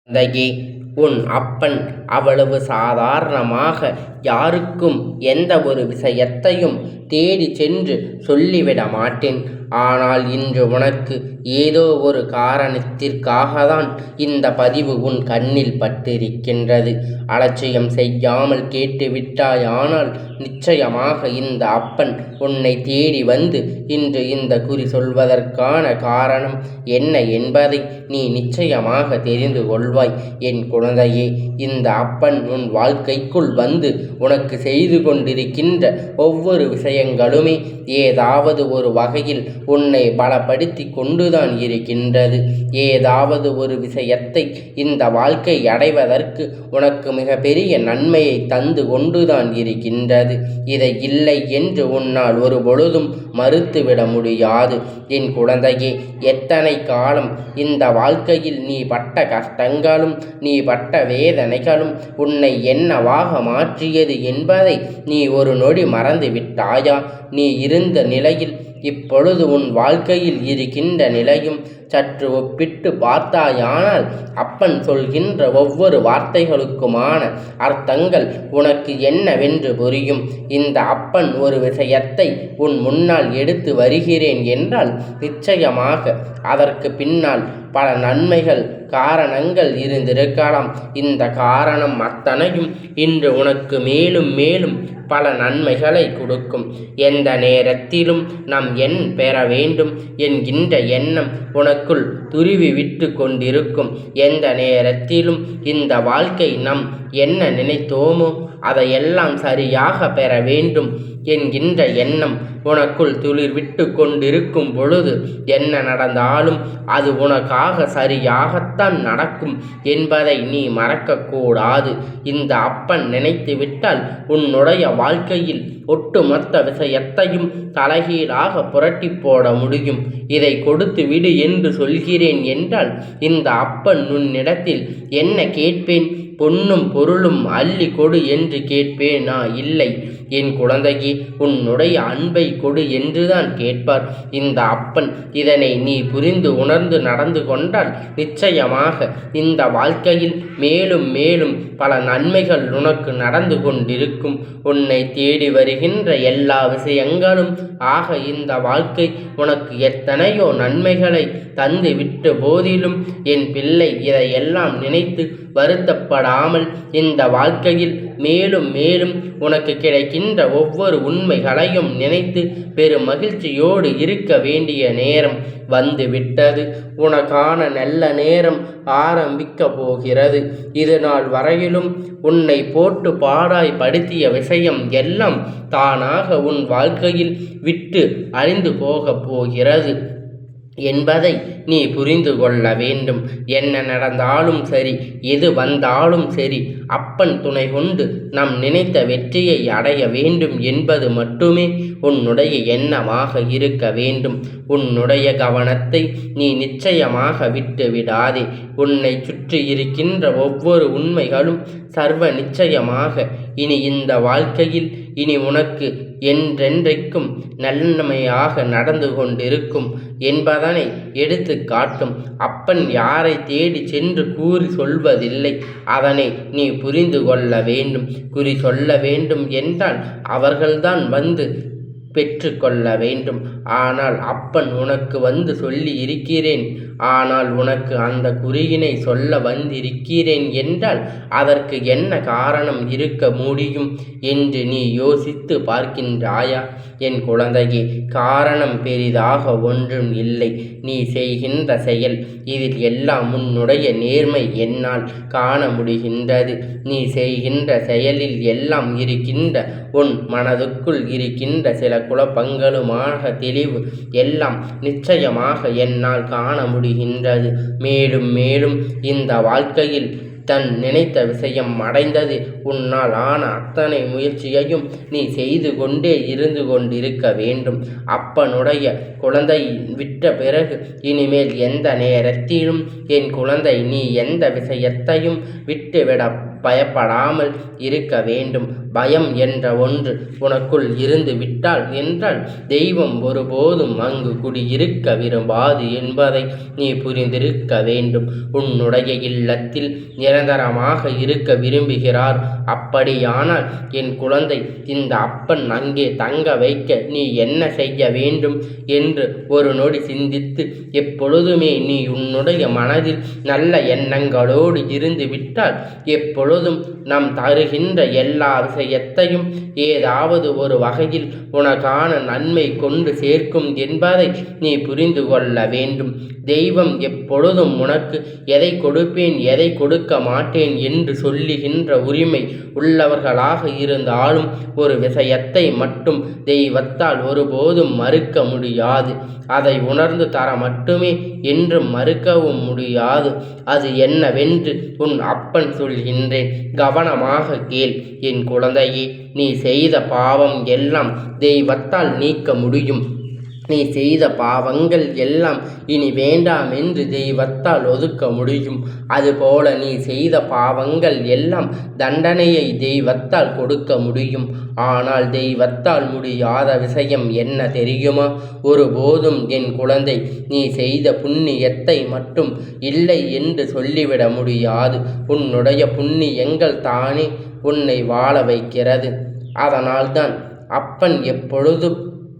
குழந்தையே, உன் அப்பன் அவ்வளவு சாதாரணமாக யாருக்கும் எந்த ஒரு விஷயத்தையும் தேடிச் சென்று சொல்லிவிட மாட்டேன். ஆனால் இன்று உனக்கு ஏதோ ஒரு காரணத்திற்காகத்தான் இந்த பதிவு உன் கண்ணில் பட்டிருக்கின்றது. அலட்சியம் செய்யாமல் கேட்டுவிட்டாயானால் நிச்சயமாக இந்த அப்பன் உன்னை தேடி வந்து இன்று இந்த குறி சொல்வதற்கான காரணம் என்ன என்பதை நீ நிச்சயமாக தெரிந்து கொள்வாய். என் குழந்தையே, இந்த அப்பன் உன் வாழ்க்கைக்குள் வந்து உனக்கு செய்து கொண்டிருக்கின்ற ஒவ்வொரு விஷயங்களுமே ஏதாவது ஒரு வகையில் உன்னை பலப்படுத்தி கொண்டுதான் இருக்கின்றது. ஏதாவது ஒரு விஷயத்தை இந்த வாழ்க்கை அடைவதற்கு உனக்கு மிகப்பெரிய நன்மையை தந்து கொண்டுதான் இருக்கின்றது. இதை இல்லை என்று உன்னால் ஒரு பொழுதும் மறுத்துவிட முடியாது. என் குழந்தையே, எத்தனை காலம் இந்த வாழ்க்கையில் நீ பட்ட கஷ்டங்களும் நீ பட்ட வேதனைகளும் உன்னை என்னவாக மாற்றியது என்பதை நீ ஒரு நொடி மறந்து விட்டாயா? நீ இருந்த நிலையில் இப்பொழுது உன் வாழ்க்கையில் இருக்கின்ற நிலையும் சற்று ஒப்பிட்டு பார்த்தாயானால் அப்பன் சொல்கின்ற ஒவ்வொரு வார்த்தைகளுக்குமான அர்த்தங்கள் உனக்கு என்னவென்று புரியும். இந்த அப்பன் ஒரு விஷயத்தை உன் முன்னால் எடுத்து வருகிறேன் என்றால் நிச்சயமாக அதற்கு பின்னால் பல நன்மைகள் காரணங்கள் இருந்திருக்கலாம். இந்த காரணம் அத்தனையும் இன்று உனக்கு மேலும் மேலும் பல நன்மைகளை கொடுக்கும். எந்த நேரத்திலும் நம் எண் பெற வேண்டும் என்கின்ற எண்ணம் உனக்குள் துருவி விட்டு கொண்டிருக்கும். எந்த நேரத்திலும் இந்த வாழ்க்கை நம் என்ன நினைத்தோமோ அதையெல்லாம் சரியாக பெற வேண்டும் என்கின்ற எண்ணம் உனக்குள் துளிர்விட்டு கொண்டிருக்கும் பொழுது என்ன நடந்தாலும் அது உனக்காக சரியாகத்தான் நடக்கும் என்பதை நீ மறக்கக்கூடாது. இந்த அப்பன் நினைத்து விட்டால் உன்னுடைய வாழ்க்கையில் ஒட்டுமொத்த விஷயத்தையும் தலைகீழாக புரட்டி போட முடியும். இதை கொடுத்து விடு என்று சொல்கிறேன் என்றால் இந்த அப்பன் உன்னிடத்தில் என்ன கேட்பேன்? பொன்னும் பொருளும் அள்ளி கொடு என்று கேட்பேனா? இல்லை என் குழந்தையே, உன்னுடைய அன்பை கொடு என்றுதான் கேட்பார் இந்த அப்பன். இதனை நீ புரிந்து உணர்ந்து நடந்து கொண்டால் நிச்சயமாக இந்த வாழ்க்கையில் மேலும் மேலும் பல நன்மைகள் உனக்கு நடந்து கொண்டிருக்கும். உன்னை தேடி வருகின்ற எல்லா விஷயங்களும் ஆக இந்த வாழ்க்கை உனக்கு எத்தனையோ நன்மைகளை தந்து விட்ட போதிலும் என் பிள்ளை இதையெல்லாம் நினைத்து வருத்தப்படாமல் இந்த வாழ்க்கையில் மேலும் மேலும் உனக்கு கிடைக்கின்ற ஒவ்வொரு உண்மைகளையும் நினைத்து பெரும் மகிழ்ச்சியோடு இருக்க வேண்டிய நேரம் வந்து விட்டது. உனக்கான நல்ல நேரம் ஆரம்பிக்க போகிறது. இது நாள் வரையிலும் உன்னை போட்டு பாடாய் படுத்திய விஷயம் எல்லாம் தானாக உன் வாழ்க்கையில் விட்டு அழிந்து போகப் போகிறது என்பதை நீ புரிந்து கொள்ள வேண்டும். என்ன நடந்தாலும் சரி, எது வந்தாலும் சரி, அப்பன் துணை கொண்டு நாம் நினைத்த வெற்றியை அடைய வேண்டும் என்பது மட்டுமே உன்னுடைய எண்ணமாக இருக்க வேண்டும். உன்னுடைய கவனத்தை நீ நிச்சயமாக விட்டு விடாதே. உன்னை சுற்றி இருக்கின்ற ஒவ்வொரு உண்மைகளும் சர்வ நிச்சயமாக இனி இந்த வாழ்க்கையில் இனி உனக்கு என்றென்றைக்கும் நன்மையாக நடந்து கொண்டிருக்கும் என்பதனை எடுத்து காட்டும். அப்பன் யாரை தேடி சென்று கூறி சொல்வதில்லை. அதனை நீ புரிந்து கொள்ள வேண்டும். குறி சொல்ல வேண்டும் என்றால் அவர்கள்தான் வந்து பெற்று கொள்ள வேண்டும். ஆனால் அப்பன் உனக்கு வந்து சொல்லி இருக்கிறேன், ஆனால் உனக்கு அந்த குறியினை சொல்ல வந்திருக்கிறேன் என்றால் அதற்கு என்ன காரணம் இருக்க முடியும் என்று நீ யோசித்து பார்க்கின்றாயா? என் குழந்தையே, காரணம் பெரிதாக ஒன்றும் இல்லை. நீ செய்கின்ற செயல் இதில் எல்லாம் உன்னுடைய நேர்மை என்னால் காண முடிகின்றது. நீ செய்கின்ற செயலில் எல்லாம் இருக்கின்ற உன் மனதுக்குள் இருக்கின்ற சில குழப்பங்களுமான தெளிவு எல்லாம் நிச்சயமாக என்னால் காண முடிகின்றது. மேலும் மேலும் இந்த வாழ்க்கையில் தன் நினைத்த விஷயம் அடைந்தது உன்னால் ஆன அத்தனை முயற்சியையும் நீ செய்து கொண்டே இருந்து கொண்டிருக்க வேண்டும். அப்பனுடைய குழந்தை விட்ட பிறகு இனிமேல் எந்த நேரத்திலும் என் குழந்தை நீ எந்த விஷயத்தையும் விட்டுவிட பயப்படாமல் இருக்க வேண்டும். பயம் என்ற ஒன்று உனக்குள் இருந்து விட்டால் என்றால் தெய்வம் ஒருபோதும் அங்கு குடியிருக்க விரும்பாது என்பதை நீ புரிந்திருக்க வேண்டும். உன்னுடைய இல்லத்தில் நிரந்தரமாக இருக்க விரும்புகிறார். அப்படியானால் என் குழந்தை, இந்த அப்பன் அங்கே தங்க வைக்க நீ என்ன செய்ய வேண்டும் என்று ஒரு நொடி சிந்தித்து எப்பொழுதுமே நீ உன்னுடைய மனதில் நல்ல எண்ணங்களோடு இருந்து விட்டால் எப்பொழுதும் நாம் தருகின்ற எல்லா விஷயத்தையும் ஏதாவது ஒரு வகையில் உனக்கான நன்மை கொண்டு சேர்க்கும் என்பதை நீ புரிந்து கொள்ள வேண்டும். தெய்வம் எப்பொழுதும் உனக்கு எதை கொடுப்பேன் எதை கொடுக்க மாட்டேன் என்று சொல்லுகின்ற உரிமை உள்ளவர்களாக இருந்தாலும் ஒரு விஷயத்தை மட்டும் தெய்வத்தால் ஒருபோதும் மறுக்க முடியாது. அதை உணர்ந்து தர மட்டுமே என்றும் மறுக்கவும் முடியாது. அது என்னவென்று உன் அப்பன் சொல்கின்றேன், கவனமாக கேள். என் குழந்தையே, நீ செய்த பாவம் எல்லாம் தெய்வத்தால் நீக்க முடியும். நீ செய்த பாவங்கள் எல்லாம் இனி வேண்டாம் என்று தெய்வத்தால் ஒதுக்க முடியும். அதுபோல நீ செய்த பாவங்கள் எல்லாம் தண்டனையை தெய்வத்தால் கொடுக்க முடியும். ஆனால் தெய்வத்தால் முடியாத விஷயம் என்ன தெரியுமா? ஒருபோதும் என் குழந்தை, நீ செய்த புண்ணியத்தை மட்டும் இல்லை என்று சொல்லிவிட முடியாது. உன்னுடைய புண்ணியங்கள் தானே உன்னை வாழ வைக்கிறது. அதனால்தான் அப்பன் எப்பொழுதும்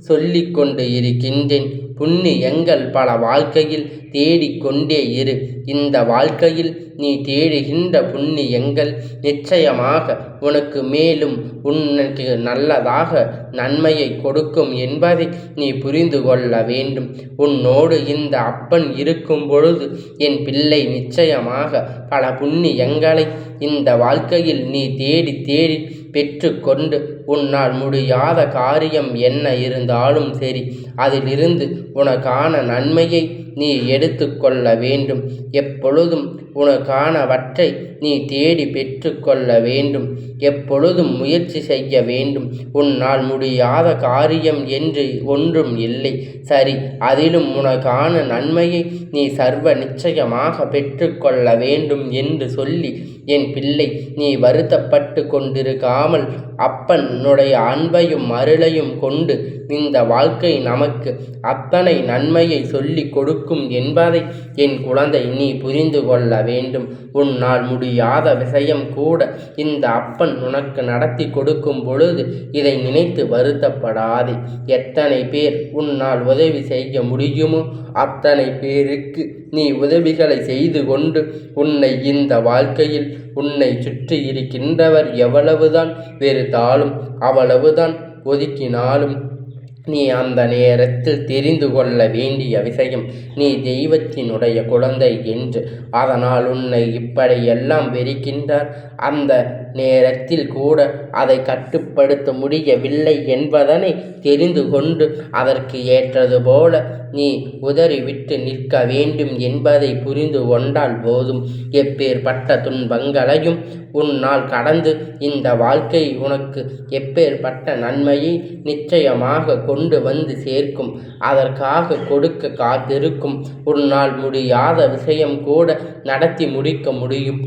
சொல்லிக்கொண்டு இருக்கின்றேன், புண்ணியங்கள் பல வாழ்க்கையில் தேடிக்கொண்டே இரு. இந்த வாழ்க்கையில் நீ தேடுகின்ற புண்ணியங்கள் நிச்சயமாக உனக்கு மேலும் உனக்கு நல்லதாக நன்மையை கொடுக்கும் என்பதை நீ புரிந்து கொள்ள வேண்டும். உன்னோடு இந்த அப்பன் இருக்கும் பொழுது என் பிள்ளை நிச்சயமாக பல புண்ணியங்களை இந்த வாழ்க்கையில் நீ தேடி தேடி பெற்று கொண்டு உன்னால் முடியாத காரியம் என்ன இருந்தாலும் சரி, அதிலிருந்து உனக்கான நன்மையை நீ எடுத்து கொள்ள வேண்டும். எப்பொழுதும் உனக்கானவற்றை நீ தேடி பெற்று கொள்ள வேண்டும். எப்பொழுதும் முயற்சி செய்ய வேண்டும். உன்னால் முடியாத காரியம் என்று ஒன்றும் இல்லை. சரி, அதிலும் உனக்கான நன்மையை நீ சர்வ நிச்சயமாக பெற்று கொள்ள வேண்டும் என்று சொல்லி என் பிள்ளை, நீ வருத்தப்பட்டு கொண்டிருக்காமல் அப்பனுடைய அன்பையும் அருளையும் கொண்டு இந்த வாழ்க்கை நமக்கு அத்தனை நன்மையை சொல்லி கொடுக்கும் என்பதை என் குழந்தை நீ புரிந்து கொள்ள வேண்டும். உன்னால் முடியாத விஷயம் கூட இந்த அப்பன் உனக்கு நடத்தி கொடுக்கும் பொழுது இதை நினைத்து வருத்தப்படாதே. எத்தனை பேர் உன்னால் உதவி செய்ய முடியுமோ அத்தனை பேருக்கு நீ உதவிகளை செய்து கொண்டு உன்னை இந்த வாழ்க்கையில் உன்னை சுற்றி இருக்கின்றவர் எவ்வளவுதான் வெறுத்தாலும் அவ்வளவுதான் ஒதுக்கினாலும் நீ அந்த நேரத்தில் தெரிந்து கொள்ள வேண்டிய விஷயம், நீ தெய்வத்தினுடைய குழந்தை என்று. அதனால் உன்னை இப்படியெல்லாம் வெறுக்கின்றார். அந்த நேரத்தில் கூட அதை கட்டுப்படுத்த முடியவில்லை என்பதனை தெரிந்து கொண்டு அதற்கு ஏற்றது போல நீ உதறிவிட்டு நிற்க வேண்டும் என்பதை புரிந்து கொண்டால் போதும். எப்பேற்பட்ட துன்பங்களையும் உன்னால் கடந்து இந்த வாழ்க்கை உனக்கு எப்பேற்பட்ட நன்மையை நிச்சயமாக கொண்டு வந்து சேர்க்கும். அதற்காக கொடுக்க காத்திருக்கும். உன்னால் முடியாத விஷயம் கூட நடத்தி முடிக்க முடியும்.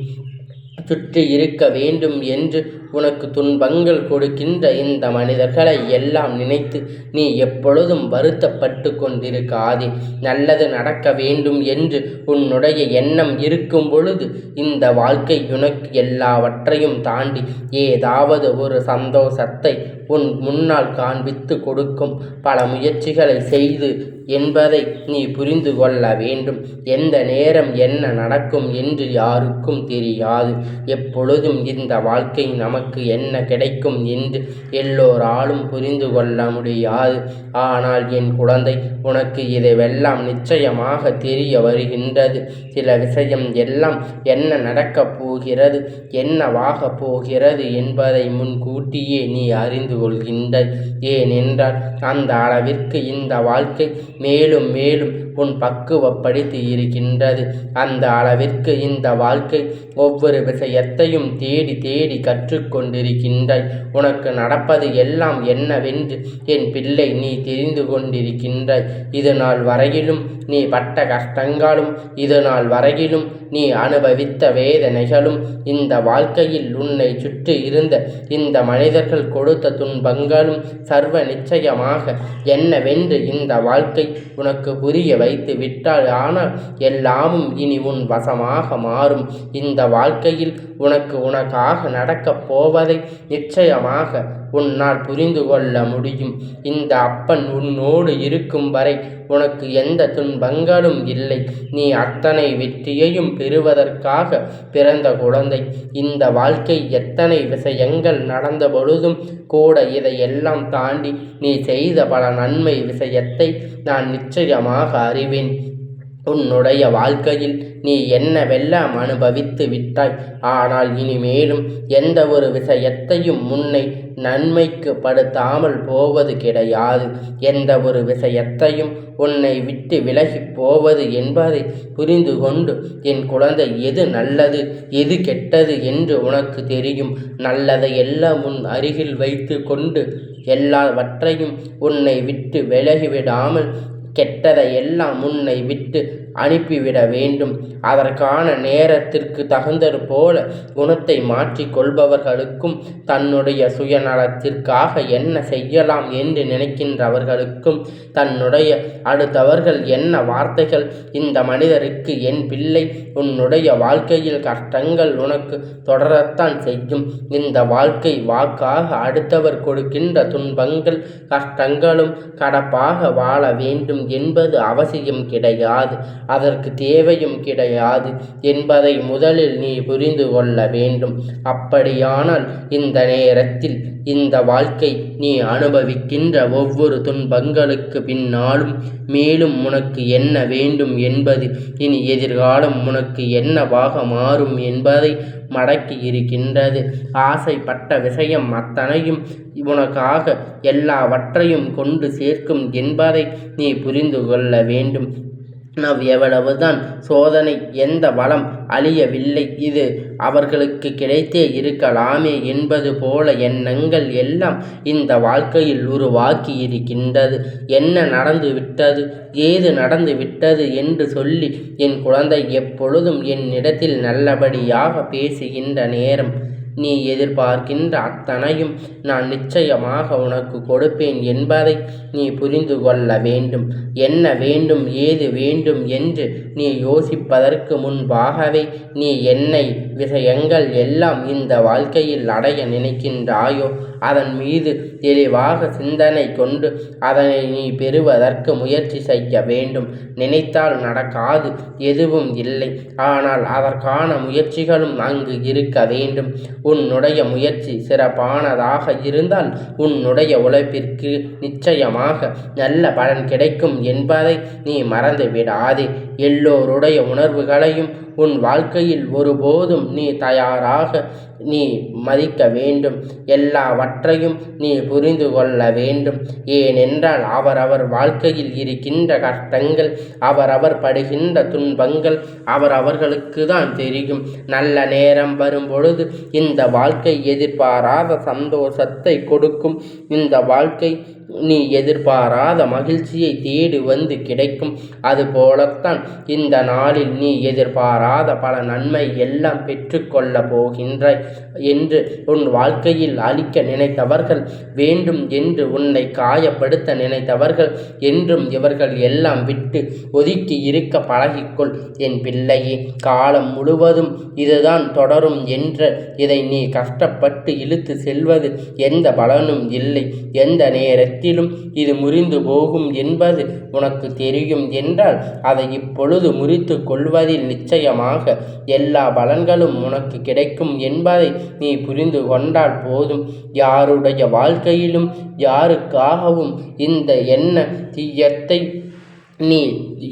சுற்றி இருக்க வேண்டும் என்று உனக்கு துன்பங்கள் கொடுக்கின்ற இந்த மனிதர்களை எல்லாம் நினைத்து நீ எப்பொழுதும் வருத்தப்பட்டு கொண்டிருக்காதே. நல்லது நடக்க வேண்டும் என்று உன்னுடைய எண்ணம் இருக்கும் பொழுது இந்த வாழ்க்கை உனக்கு எல்லாவற்றையும் தாண்டி ஏதாவது ஒரு சந்தோஷத்தை உன் முன்னால் காண்பித்து கொடுக்கும். பல முயற்சிகளை செய்து என்பதை நீ புரிந்து கொள்ள வேண்டும். எந்த நேரம் என்ன நடக்கும் என்று யாருக்கும் தெரியாது. எப்பொழுதும் இந்த வாழ்க்கை நமக்கு என்ன கிடைக்கும் என்று எல்லோராலும் புரிந்து கொள்ள முடியாது. ஆனால் என் குழந்தை, உனக்கு இதையெல்லாம் நிச்சயமாக தெரிய வருகின்றது. சில விஷயம் எல்லாம் என்ன நடக்கப் போகிறது, என்னவாக போகிறது என்பதை முன்கூட்டியே நீ அறிந்து கொள்கின்றாய். ஏனென்றால் அந்த அளவிற்கு இந்த வாழ்க்கை மேலும் மேலும் உன் பக்குவப்படுத்தி இருக்கின்றது. அந்த அளவிற்கு இந்த வாழ்க்கை ஒவ்வொரு விஷயத்தையும் தேடி தேடி கற்றுக்கொண்டு கொண்டிருக்கின்றாய். உனக்கு நடப்பது எல்லாம் என்னவென்று என் பிள்ளை நீ தெரிந்து கொண்டிருக்கின்றாய். இது நாள் வரையிலும் நீ பட்ட கஷ்டங்களும், இது நாள் வரையிலும் நீ அனுபவித்த வேதனைகளும், இந்த வாழ்க்கையில் உன்னை சுற்றி இருந்த இந்த மனிதர்கள் கொடுத்த துன்பங்களும் சர்வ நிச்சயமாக என்னவென்று இந்த வாழ்க்கை உனக்கு புரிய வைத்து விட்டால் ஆனால் எல்லாமும் இனி உன் வசமாக மாறும். இந்த வாழ்க்கையில் உனக்காக நடக்கப் போவதை நிச்சயமாக உன்னால் புரிந்து கொள்ள முடியும். இந்த அப்பன் உன்னோடு இருக்கும் வரை உனக்கு எந்த துன்பங்களும் இல்லை. நீ அத்தனை வெற்றியையும் பெறுவதற்காக பிறந்த குழந்தை. இந்த வாழ்க்கை எத்தனை விஷயங்கள் நடந்த பொழுதும் கூட இதையெல்லாம் தாண்டி நீ செய்த பல நன்மை விஷயத்தை நான் நிச்சயமாக அறிவேன். உன்னுடைய வாழ்க்கையில் நீ என்னவெல்லாம் அனுபவித்து விட்டாய். ஆனால் இனிமேலும் எந்த ஒரு விஷயத்தையும் முன்னை நன்மைக்கு படுத்தாமல் போவது கிடையாது. எந்த ஒரு விஷயத்தையும் உன்னை விட்டு விலகி போவது என்பதை புரிந்து கொண்டு என் குழந்தை, எது நல்லது எது கெட்டது என்று உனக்கு தெரியும். நல்லதை எல்லாம் உன் அருகில் வைத்து கொண்டு எல்லாவற்றையும் உன்னை விட்டு விலகிவிடாமல் கெட்டதை எல்லாம் உன்னை விட்டு அனுப்பிவிட வேண்டும். அதற்கான நேரத்திற்கு தகுந்தது போல குணத்தை மாற்றி கொள்பவர்களுக்கும், தன்னுடைய சுயநலத்திற்காக என்ன செய்யலாம் என்று நினைக்கின்றவர்களுக்கும், தன்னுடைய அடுத்தவர்கள் என்ன வார்த்தைகள் இந்த மனிதருக்கு, என் பிள்ளை உன்னுடைய வாழ்க்கையில் கஷ்டங்கள் உனக்கு தொடரத்தான் செய்யும். இந்த வாழ்க்கை வாக்காக அடுத்தவர் கொடுக்கின்ற துன்பங்கள் கஷ்டங்களும் கடப்பாக வாழ வேண்டும் என்பது அவசியம் கிடையாது. அதற்கு தேவையும் கிடையாது என்பதை முதலில் நீ புரிந்து கொள்ள வேண்டும். அப்படியானால் இந்த நேரத்தில் இந்த வாழ்க்கை நீ அனுபவிக்கின்ற ஒவ்வொரு துன்பங்களுக்கு பின்னாலும் மேலும் உனக்கு என்ன வேண்டும் என்பது, இனி எதிர்காலம் உனக்கு என்னவாக மாறும் என்பதை மடக்கி இருக்கின்றது. ஆசைப்பட்ட விஷயம் அத்தனையும் உனக்காக எல்லாவற்றையும் கொண்டு சேர்க்கும் என்பதை நீ புரிந்து கொள்ள வேண்டும். எவ்வளவுதான் சோதனை, எந்த வளம் அழியவில்லை, இது அவர்களுக்கு கிடைத்தே இருக்கலாமே என்பது போல எண்ணங்கள் எல்லாம் இந்த வாழ்க்கையில் உருவாக்கி இருக்கின்றது. என்ன நடந்து விட்டது, ஏது நடந்து விட்டது என்று சொல்லி என் குழந்தை எப்பொழுதும் என்னிடத்தில் நல்லபடியாக பேசுகின்ற நேரம் நீ எதிர்பார்க்கின்ற அத்தனையும் நான் நிச்சயமாக உனக்கு கொடுப்பேன் என்பதை நீ புரிந்து கொள்ள வேண்டும். என்ன வேண்டும் ஏது வேண்டும் என்று நீ யோசிப்பதற்கு முன்பாகவே நீ என்னை விஷயங்கள் எல்லாம் இந்த வாழ்க்கையில் அடைய நினைக்கின்றாயோ அதன் மீது தெளிவாக சிந்தனை கொண்டு அதனை நீ பெறுவதற்கு முயற்சி செய்ய வேண்டும். நினைத்தால் நடக்காது எதுவும் இல்லை. ஆனால் அதற்கான முயற்சிகளும் அங்கு இருக்க வேண்டும். உன்னுடைய முயற்சி சிறப்பானதாக இருந்தால் உன்னுடைய உழைப்பிற்கு நிச்சயமாக நல்ல பலன் கிடைக்கும் என்பதை நீ மறந்து விடாதே. எல்லோருடைய உணர்வுகளையும் உன் வாழ்க்கையில் ஒருபோதும் நீ தயாராக நீ மதிக்க வேண்டும். எல்லாவற்றையும் நீ புரிந்து கொள்ள வேண்டும். ஏனென்றால் அவரவர் வாழ்க்கையில் இருக்கின்ற கஷ்டங்கள், அவரவர் படுகின்ற துன்பங்கள் அவர்களுக்கு தான் தெரியும். நல்ல நேரம் வரும் பொழுது இந்த வாழ்க்கை எதிர்பாராத சந்தோஷத்தை கொடுக்கும். இந்த வாழ்க்கை நீ எதிர்பாராத மகிழ்ச்சியை தேடி வந்து கிடைக்கும். அதுபோலத்தான் இந்த நாளில் நீ எதிர்பாராத பல நன்மை எல்லாம் பெற்றுக்கொள்ள போகின்றாய் என்று உன் வாழ்க்கையில் அளிக்க நினைத்தவர்கள், வேண்டும் என்று உன்னை காயப்படுத்த நினைத்தவர்கள் என்றும் இவர்கள் எல்லாம் விட்டு ஒதுக்கி இருக்க பழகிக்கொள் என் பிள்ளையே. காலம் முழுவதும் இதுதான் தொடரும் என்ற இதை நீ கஷ்டப்பட்டு இழுத்து செல்வது எந்த பலனும் இல்லை. எந்த நேரத்திலும் இது முறிந்து போகும் என்பது உனக்கு தெரியும் என்றால் அதை இப்பொழுது முறித்து கொள்வதில் நிச்சயமாக எல்லா பலன்களும் உனக்கு கிடைக்கும் என்பதை நீ புரிந்து கொண்டால் போதும். யாருடைய வாழ்க்கையிலும் யாருக்காகவும் இந்த எண்ண தீயத்தை நீ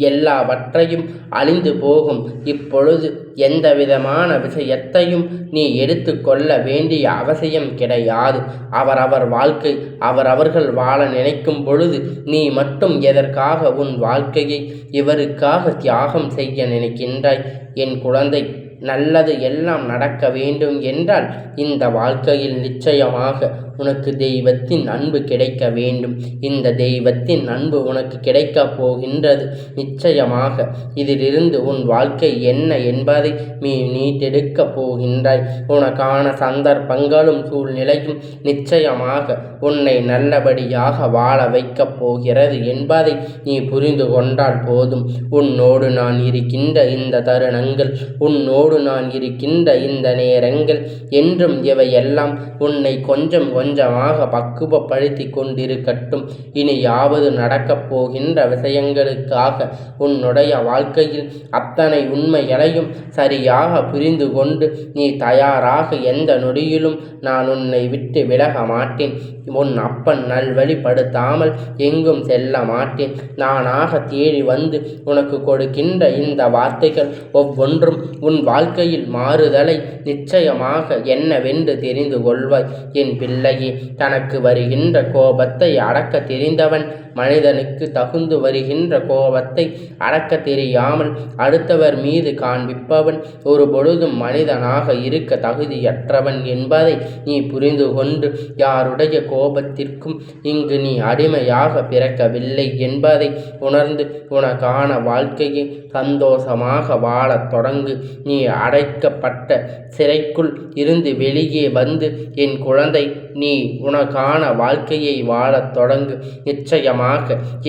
எல்லாவற்றையும் அழிந்து போகும். இப்பொழுது எந்த விதமான விஷயத்தையும் நீ எடுத்து கொள்ள வேண்டிய அவசியம் கிடையாது. அவரவர் வாழ்க்கை அவரவர்கள் வாழ நினைக்கும் பொழுது நீ மட்டும் எதற்காக உன் வாழ்க்கையை இவருக்காக தியாகம் செய்ய நினைக்கின்றாய்? என் குழந்தை, நல்லது எல்லாம் நடக்க வேண்டும் என்றால் இந்த வாழ்க்கையில் நிச்சயமாக உனக்கு தெய்வத்தின் அன்பு கிடைக்க வேண்டும். இந்த தெய்வத்தின் அன்பு உனக்கு கிடைக்கப் போகின்றது. நிச்சயமாக இதிலிருந்து உன் வாழ்க்கை என்ன என்பதை நீ மீட்டெடுக்கப் போகின்றாய். உனக்கான சந்தர்ப்பங்களும் சூழ்நிலையும் நிச்சயமாக உன்னை நல்லபடியாக வாழ வைக்கப் போகிறது என்பதை நீ புரிந்து கொண்டால் போதும். உன்னோடு நான் இருக்கின்ற இந்த தருணங்கள், உன்னோடு நான் இருக்கின்ற இந்த நேரங்கள் என்றும் இவையெல்லாம் உன்னை கொஞ்சம் கொஞ்சமாக பக்குவப்படுத்தி கொண்டிருக்கட்டும். இனியாவது நடக்கப் போகின்ற விஷயங்களுக்காக உன்னுடைய வாழ்க்கையில் அத்தனை உண்மைகளையும் சரியாக புரிந்து கொண்டு நீ தயாராக எந்த நொடியிலும் நான் உன்னை விட்டு விலக மாட்டேன். உன் அப்பன் நல்வழிப்படுத்தாமல் எங்கும் செல்ல மாட்டேன். நானாக தேடி வந்து உனக்கு கொடுக்கின்ற இந்த வார்த்தைகள் ஒவ்வொன்றும் உன் வாழ்க்கையில் மாறுதலை நிச்சயமாக என்னவென்று தெரிந்து கொள்வாய். என் பிள்ளையே, தனக்கு வருகின்ற கோபத்தை அடக்க தெரிந்தவன் மனிதனுக்கு தகுந்து வருகின்ற கோபத்தை அடக்க தெரியாமல் அடுத்தவர் மீது காண்பிப்பவன் ஒரு பொழுதும் மனிதனாக இருக்க தகுதியற்றவன் என்பதை நீ புரிந்து கொண்டு யாருடைய கோபத்திற்கும் இங்கு நீ அடிமையாக பிறக்கவில்லை என்பதை உணர்ந்து உனக்கான வாழ்க்கையை சந்தோஷமாக வாழத் தொடங்கு. நீ அடைக்கப்பட்ட சிறைக்குள் இருந்து வெளியே வந்து என் குழந்தை, நீ உனக்கான வாழ்க்கையை வாழத் தொடங்கு. நிச்சயமாக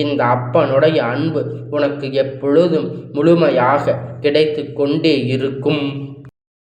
இந்த அப்பனுடைய அன்பு உனக்கு எப்பொழுதும் முழுமையாக கிடைத்து கொண்டே இருக்கும்.